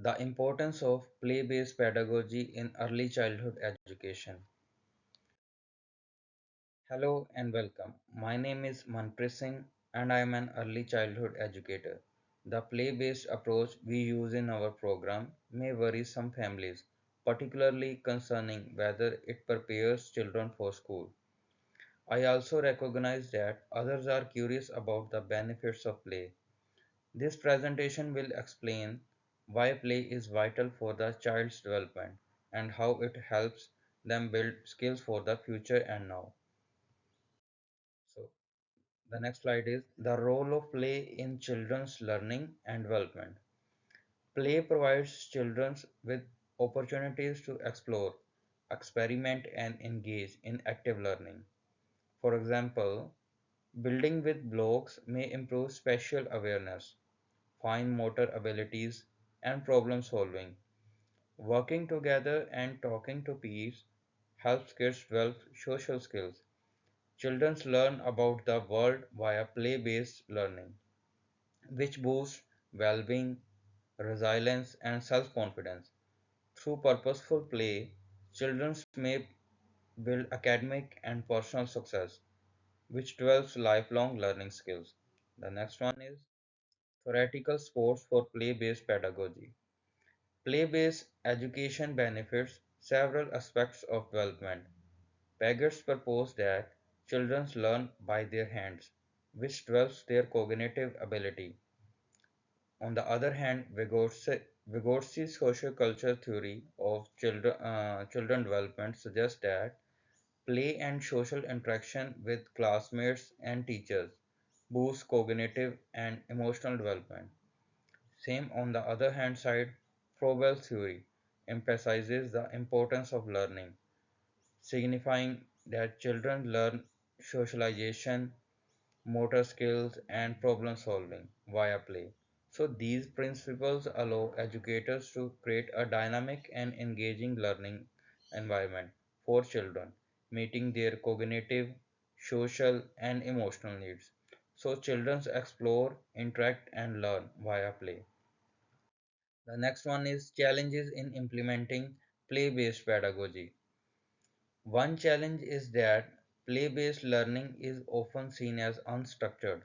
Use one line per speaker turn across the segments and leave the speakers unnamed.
The importance of play based pedagogy in early childhood education. Hello and welcome. My name is Manpreet Singh and I am an early childhood educator. The play based approach we use in our program may worry some families, particularly concerning whether it prepares children for school. I also recognize that others are curious about the benefits of play. This presentation will explain why play is vital for the child's development and how it helps them build skills for the future and now. So, the next slide is the role of play in children's learning and development. Play provides children with opportunities to explore, experiment, and engage in active learning. For example, building with blocks may improve spatial awareness, fine motor abilities, and problem solving. Working together and talking to peers helps kids develop social skills. Children learn about the world via play based learning, which boosts well being, resilience, and self confidence. Through purposeful play, children may build academic and personal success, which develops lifelong learning skills. The next one is theoretical sports for play based pedagogy. Play based education benefits several aspects of development. Peggers proposed that children learn by their hands, which develops their cognitive ability. On the other hand, Vygotski's social-culture theory of children development suggests that play and social interaction with classmates and teachers boosts cognitive and emotional development. Same on the other hand side, Froebel's theory emphasizes the importance of learning, signifying that children learn socialization, motor skills, and problem solving via play. So, these principles allow educators to create a dynamic and engaging learning environment for children, meeting their cognitive, social, and emotional needs. So, children explore, interact, and learn via play. The next one is challenges in implementing play based pedagogy. One challenge is that play based learning is often seen as unstructured,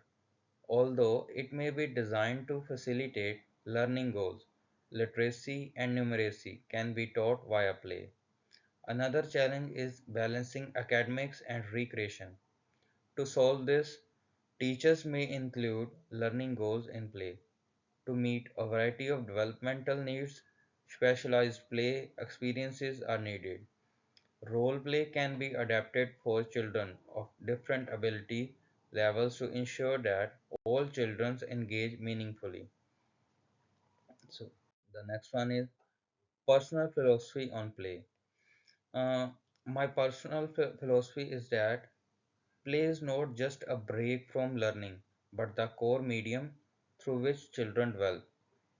although it may be designed to facilitate learning goals. Literacy and numeracy can be taught via play. Another challenge is balancing academics and recreation. To solve this, teachers may include learning goals in play. To meet a variety of developmental needs, specialized play experiences are needed. Role play can be adapted for children of different ability levels to ensure that all children engage meaningfully. So the next one is personal philosophy on play. Uh, my personal philosophy is that play is not just a break from learning, but the core medium through which children develop.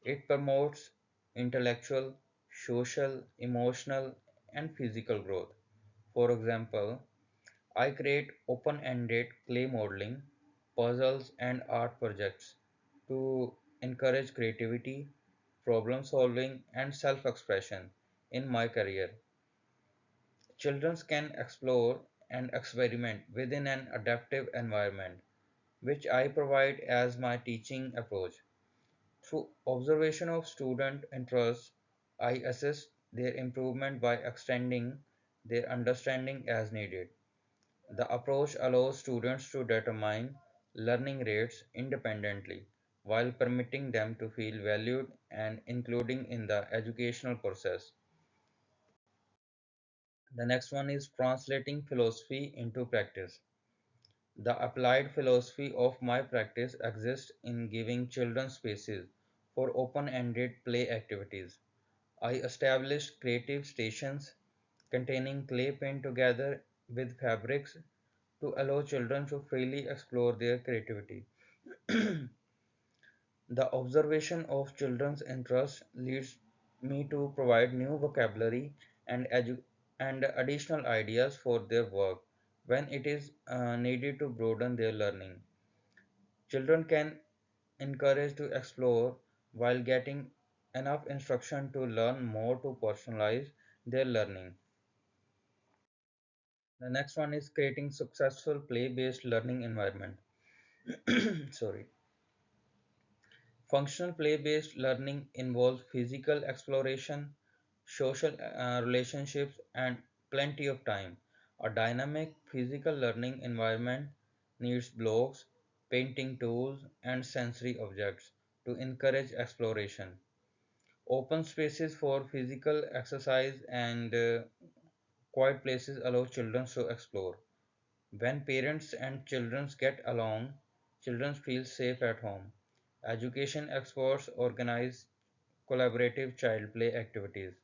It promotes intellectual, social, emotional, and physical growth. For example, I create open-ended clay modeling, puzzles, and art projects to encourage creativity, problem solving, and self expression in my career. Children can explore and experiment within an adaptive environment, which I provide as my teaching approach. Through observation of student interests, I assist their improvement by extending their understanding as needed. The approach allows students to determine learning rates independently while permitting them to feel valued and including in the educational process. The next one is translating philosophy into practice. The applied philosophy of my practice exists in giving children spaces for open-ended play activities. I established creative stations containing clay paint together with fabrics to allow children to freely explore their creativity. The observation of children's interests leads me to provide new vocabulary and, and additional ideas for their work when it is needed to broaden their learning. Children can encourage to explore while getting enough instruction to learn more to personalize their learning. The next one is creating successful play-based learning environment. Sorry. Functional play-based learning involves physical exploration, social relationships, and plenty of time. A dynamic physical learning environment needs blocks, painting tools, and sensory objects to encourage exploration. Open spaces for physical exercise and quiet places allow children to explore. When parents and children get along, children feel safe at home. Education experts organize collaborative child play activities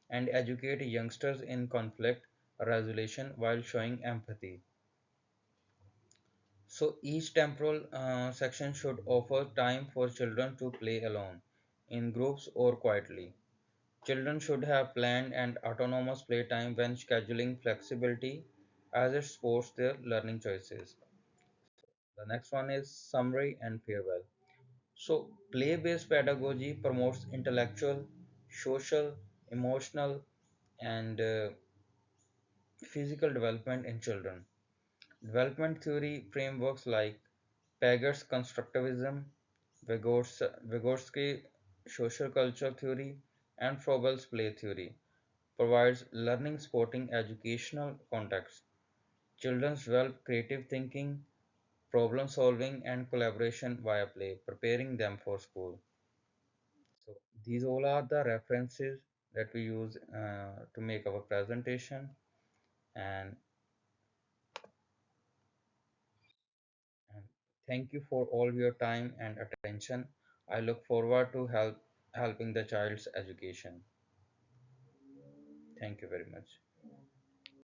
and educate youngsters in conflict resolution while showing empathy. So each temporal section should offer time for children to play alone, in groups or quietly. Children should have planned and autonomous playtime when scheduling flexibility as it supports their learning choices. The next one is summary and farewell. So, play based pedagogy promotes intellectual, social, emotional, and physical development in children. Development theory frameworks like Paget's constructivism, Vygotsky social culture theory, and Froebel's play theory provides learning supporting educational context. Children develop creative thinking, problem solving, and collaboration via play, preparing them for school. So these all are the references that we use to make our presentation. And, and thank you for all your time and attention. I look forward to helping the child's education. Thank you very much.